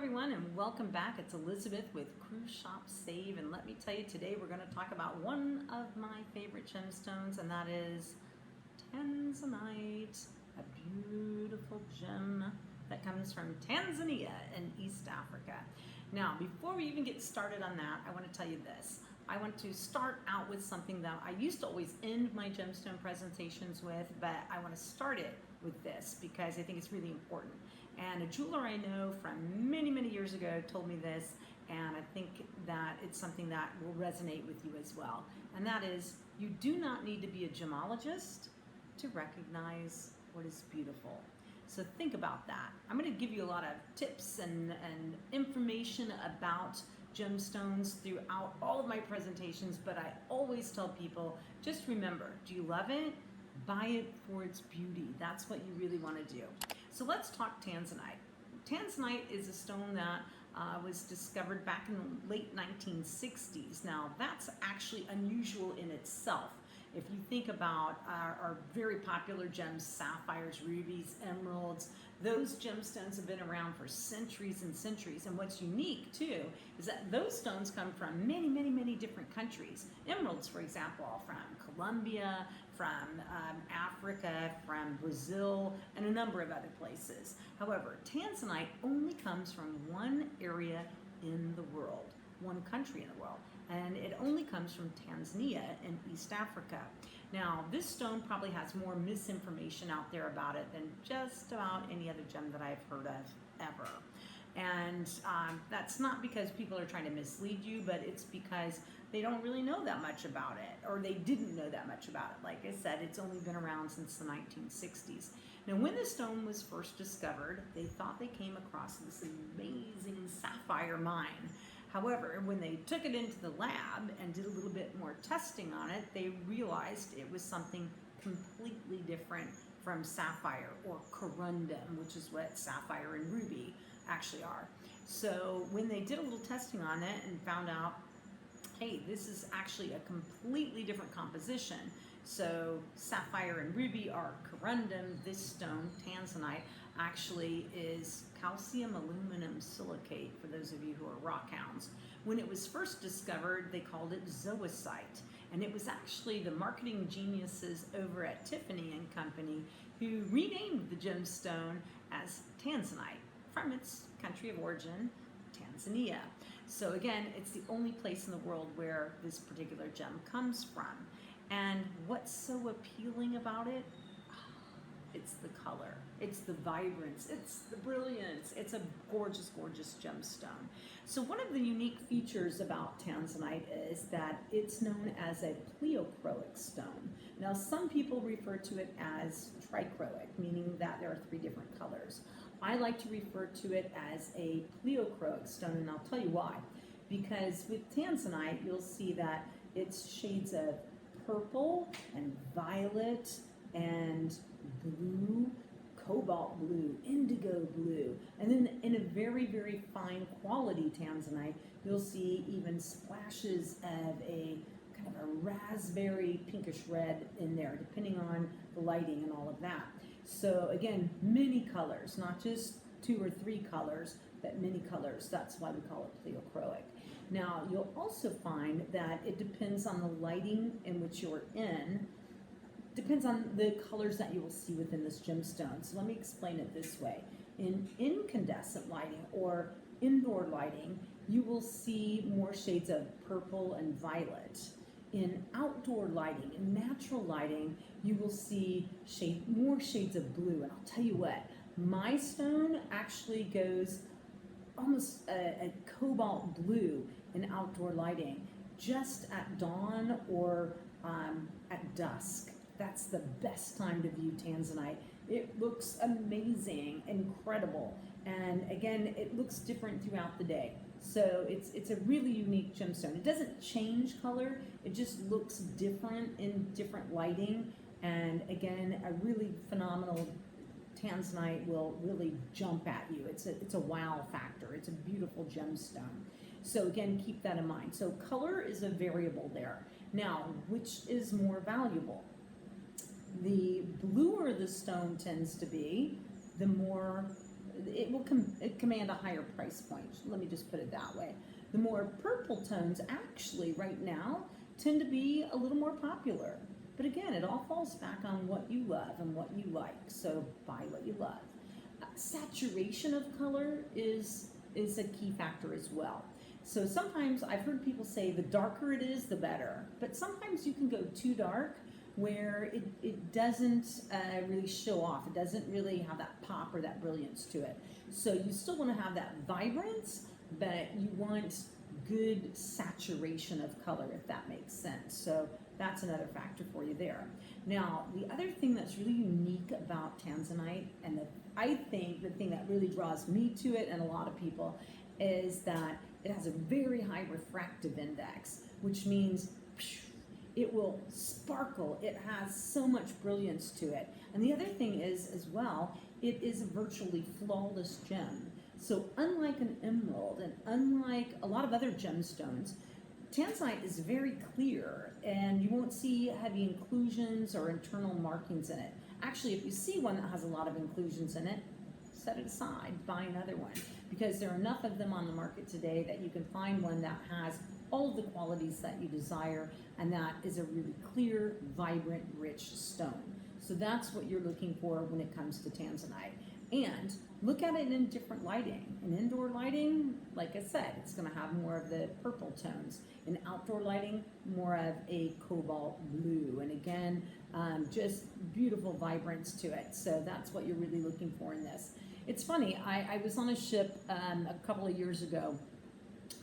everyone, and welcome back. It's Elizabeth with Cruise Shop Save, and let me tell you, today we're going to talk about one of my favorite gemstones, and that is Tanzanite, a beautiful gem that comes from Tanzania in East Africa. Now, before we even get started on that, I want to tell you this. I want to start out with something that I used to always end my gemstone presentations with, but I want to start it with this because I think it's really important. And a jeweler I know from many, many years ago told me this, and I think that it's something that will resonate with you as well. And that is, you do not need to be a gemologist to recognize what is beautiful. So think about that. I'm going to give you a lot of tips and information about gemstones throughout all of my presentations, but I always tell people, just remember, do you love it? Buy it for its beauty. That's what you really want to do. So let's talk Tanzanite. Tanzanite is a stone that was discovered back in the late 1960s. Now that's actually unusual in itself. If you think about our very popular gems, sapphires, rubies, emeralds, those gemstones have been around for centuries and centuries. And what's unique too is that those stones come from many, many, many different countries. Emeralds, for example, from Colombia, from Africa, from Brazil, and a number of other places. However, Tanzanite only comes from one area in the world, one country in the world, and it only comes from Tanzania in East Africa. Now, this stone probably has more misinformation out there about it than just about any other gem that I've heard of ever. And that's not because people are trying to mislead you, but it's because they don't really know that much about it, or they didn't know that much about it. Like I said, it's only been around since the 1960s. Now, when the stone was first discovered, they thought they came across this amazing sapphire mine. However, when they took it into the lab and did a little bit more testing on it, they realized it was something completely different from sapphire, or corundum, which is what sapphire and ruby actually are. So when they did a little testing on it and found out, hey, this is actually a completely different composition. So sapphire and ruby are corundum. This stone, Tanzanite, actually is calcium aluminum silicate, for those of you who are rock hounds. When it was first discovered, they called it zoisite. And it was actually the marketing geniuses over at Tiffany and Company who renamed the gemstone as Tanzanite from its country of origin, Tanzania. So again, it's the only place in the world where this particular gem comes from. And what's so appealing about it? It's the color, it's the vibrance, it's the brilliance. It's a gorgeous, gorgeous gemstone. So one of the unique features about Tanzanite is that it's known as a pleochroic stone. Now, some people refer to it as trichroic, meaning that there are three different colors. I like to refer to it as a pleochroic stone, and I'll tell you why. Because with Tanzanite, you'll see that it's shades of purple and violet and blue, cobalt blue, indigo blue, and then in a very, very fine quality Tanzanite, you'll see even splashes of a kind of a raspberry pinkish red in there, depending on the lighting and all of that. So again, many colors, not just 2 or 3 colors, but many colors. That's why we call it pleochroic. Now, you'll also find that it depends on the lighting in which you're in, depends on the colors that you will see within this gemstone. So let me explain it this way. In incandescent lighting or indoor lighting, you will see more shades of purple and violet. In outdoor lighting, in natural lighting, you will see more shades of blue. And I'll tell you what, my stone actually goes almost a cobalt blue in outdoor lighting, just at dawn or at dusk. That's the best time to view Tanzanite. It looks amazing, incredible, and again, it looks different throughout the day. So it's a really unique gemstone. It doesn't change color, it just looks different in different lighting, and again, a really phenomenal Tanzanite will really jump at you. It's a wow factor. It's a beautiful gemstone. So again, keep that in mind. So color is a variable there. Now, which is more valuable? The bluer the stone tends to be, the more it will command a higher price point. Let me just put it that way. The more purple tones actually right now tend to be a little more popular. But again, it all falls back on what you love and what you like. So buy what you love. Saturation of color is a key factor as well. So sometimes I've heard people say the darker it is, the better. But sometimes you can go too dark where it doesn't really show off. It doesn't really have that pop or that brilliance to it. So you still want to have that vibrance, but you want good saturation of color, if that makes sense. So that's another factor for you there. Now, the other thing that's really unique about Tanzanite, and I think the thing that really draws me to it and a lot of people, is that it has a very high refractive index, which means it will sparkle. It has so much brilliance to it. And the other thing is, as well, it is a virtually flawless gem. So unlike an emerald and unlike a lot of other gemstones, Tanzanite is very clear and you won't see heavy inclusions or internal markings in it. Actually, if you see one that has a lot of inclusions in it, set it aside, buy another one, because there are enough of them on the market today that you can find one that has all of the qualities that you desire, and that is a really clear, vibrant, rich stone. So that's what you're looking for when it comes to Tanzanite. And look at it in different lighting. In indoor lighting, like I said, it's going to have more of the purple tones. In outdoor lighting, more of a cobalt blue. And again, just beautiful vibrance to it. So that's what you're really looking for in this. It's funny, I was on a ship a couple of years ago,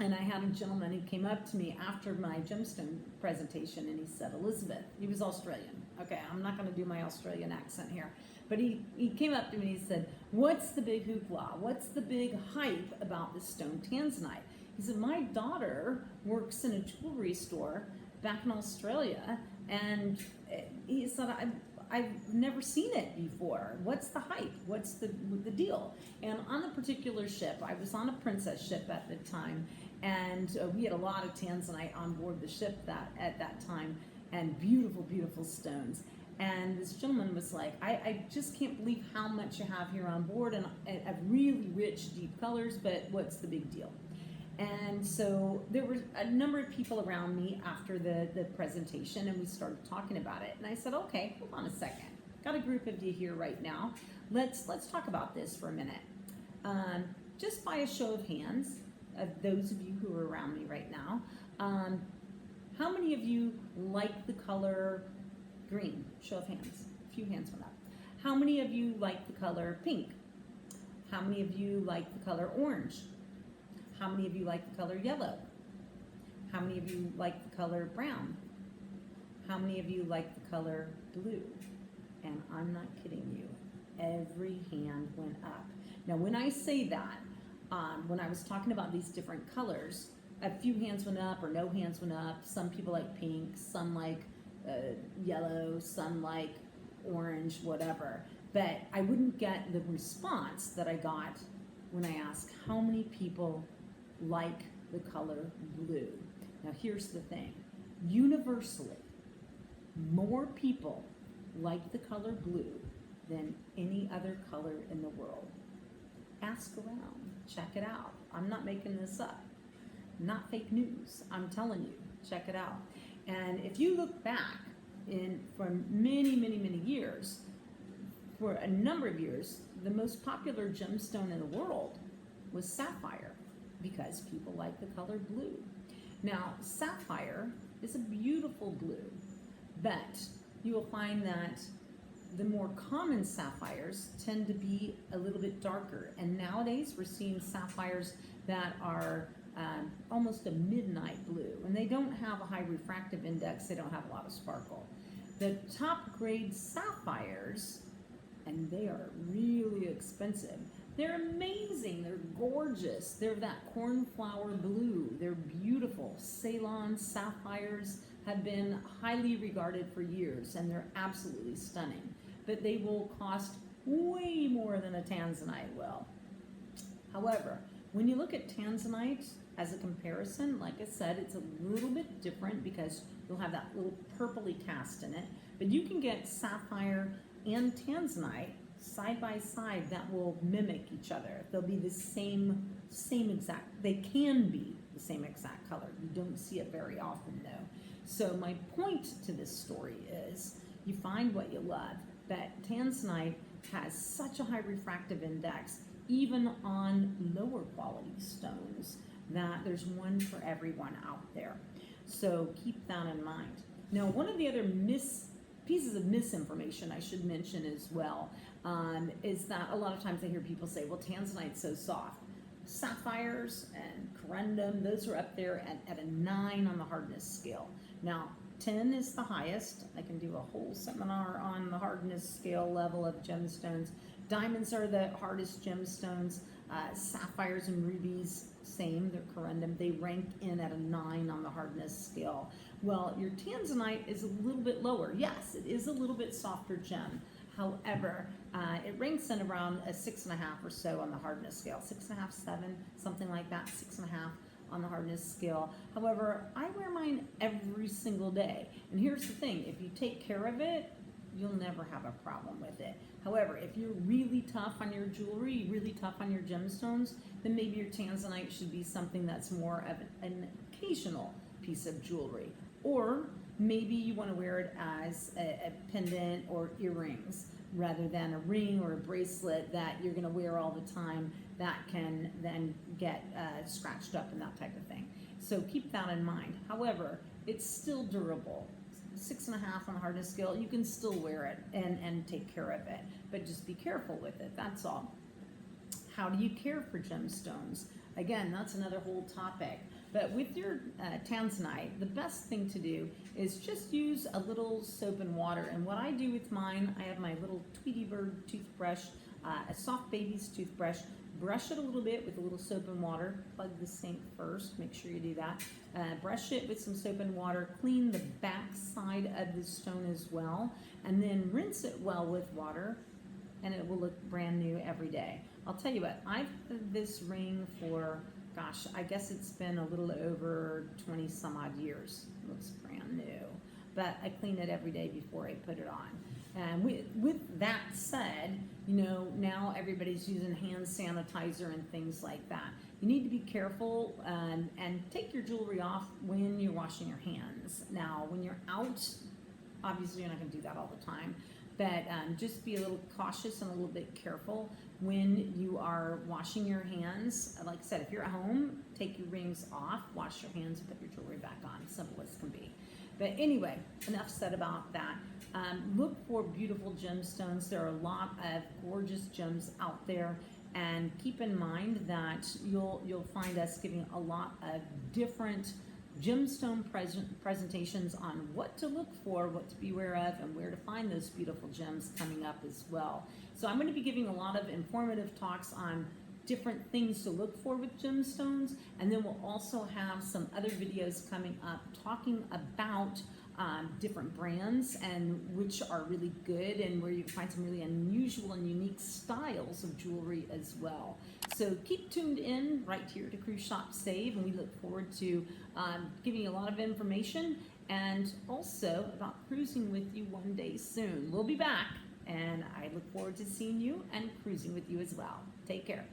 and I had a gentleman who came up to me after my gemstone presentation, and he said, Elizabeth, he was Australian. Okay, I'm not going to do my Australian accent here. But he came up to me and he said, what's the big hoopla? What's the big hype about this stone Tanzanite? He said, my daughter works in a jewelry store back in Australia, and he said, I've never seen it before. What's the hype? What's the deal? And on a particular ship, I was on a princess ship at the time, and we had a lot of Tanzanite on board the ship at that time, and beautiful, beautiful stones. And this gentleman was like, I just can't believe how much you have here on board, and really rich, deep colors, but what's the big deal? And so there were a number of people around me after the presentation, and we started talking about it. And I said, okay, hold on a second. Got a group of you here right now. Let's talk about this for a minute. Just by a show of hands, of those of you who are around me right now, how many of you like the color green? Show of hands. A few hands went up. How many of you like the color pink? How many of you like the color orange? How many of you like the color yellow? How many of you like the color brown? How many of you like the color blue? And I'm not kidding you. Every hand went up. Now, when I say that, when I was talking about these different colors, a few hands went up or no hands went up. Some people like pink, some like yellow, some like orange, whatever. But I wouldn't get the response that I got when I asked how many people like the color blue. Now here's the thing. Universally, more people like the color blue than any other color in the world. Ask around. Check it out. I'm not making this up. Not fake news. I'm telling you. Check it out. And if you look back for many, many, many years, for a number of years, the most popular gemstone in the world was sapphire, because people like the color blue. Now, sapphire is a beautiful blue, but you will find that the more common sapphires tend to be a little bit darker. And nowadays we're seeing sapphires that are almost a midnight blue, and they don't have a high refractive index. They don't have a lot of sparkle. The top grade sapphires, and they are really expensive. They're amazing. They're gorgeous. They're that cornflower blue. They're beautiful. Ceylon sapphires have been highly regarded for years, and they're absolutely stunning. But they will cost way more than a Tanzanite will. However, when you look at Tanzanite as a comparison, like I said, it's a little bit different because you'll have that little purpley cast in it. But you can get sapphire and Tanzanite side by side that will mimic each other. They'll be the same exact, they can be the same exact color. You don't see it very often though. So my point to this story is you find what you love. That Tanzanite has such a high refractive index, even on lower quality stones, that there's one for everyone out there. So keep that in mind. Now, one of the other pieces of misinformation I should mention as well is that a lot of times I hear people say, well, Tanzanite's so soft. Sapphires and corundum, those are up there at a 9 on the hardness scale. Now, 10 is the highest. I can do a whole seminar on the hardness scale level of gemstones. Diamonds are the hardest gemstones. Sapphires and rubies, same, they're corundum. They rank in at a 9 on the hardness scale. Well, your Tanzanite is a little bit lower. Yes, it is a little bit softer gem. However, it ranks in around a 6.5 or so on the hardness scale. 6.5, 7, something like that, 6.5 on the hardness scale. However, I wear mine every single day. And here's the thing, if you take care of it, you'll never have a problem with it. However, if you're really tough on your jewelry, really tough on your gemstones, then maybe your Tanzanite should be something that's more of an occasional piece of jewelry. Or maybe you want to wear it as a pendant or earrings rather than a ring or a bracelet that you're going to wear all the time that can then get scratched up and that type of thing. So keep that in mind. However, it's still durable. 6.5 on the hardness scale, you can still wear it and take care of it, but just be careful with it, that's all. How do you care for gemstones? Again, that's another whole topic. But with your Tanzanite, the best thing to do is just use a little soap and water. And what I do with mine, I have my little Tweety Bird toothbrush, a soft baby's toothbrush. Brush it a little bit with a little soap and water. Plug the sink first, make sure you do that. Brush it with some soap and water. Clean the back side of the stone as well. And then rinse it well with water, and it will look brand new every day. I'll tell you what, I've had this ring for, gosh, I guess it's been a little over 20 some odd years. It looks brand new. But I clean it every day before I put it on. And with that said, you know, now everybody's using hand sanitizer and things like that. You need to be careful and take your jewelry off when you're washing your hands. Now, when you're out, obviously you're not going to do that all the time, but just be a little cautious and a little bit careful when you are washing your hands. Like I said, if you're at home, take your rings off, wash your hands, and put your jewelry back on. Simple as can be. But anyway, enough said about that. Look for beautiful gemstones. There are a lot of gorgeous gems out there, and keep in mind that you'll find us giving a lot of different gemstone presentations on what to look for, what to beware of, and where to find those beautiful gems coming up as well. So I'm going to be giving a lot of informative talks on different things to look for with gemstones, and then we'll also have some other videos coming up talking about different brands and which are really good and where you can find some really unusual and unique styles of jewelry as well. So keep tuned in right here to Cruise Shop Save, and we look forward to giving you a lot of information and also about cruising with you one day soon. We'll be back, and I look forward to seeing you and cruising with you as well. Take care.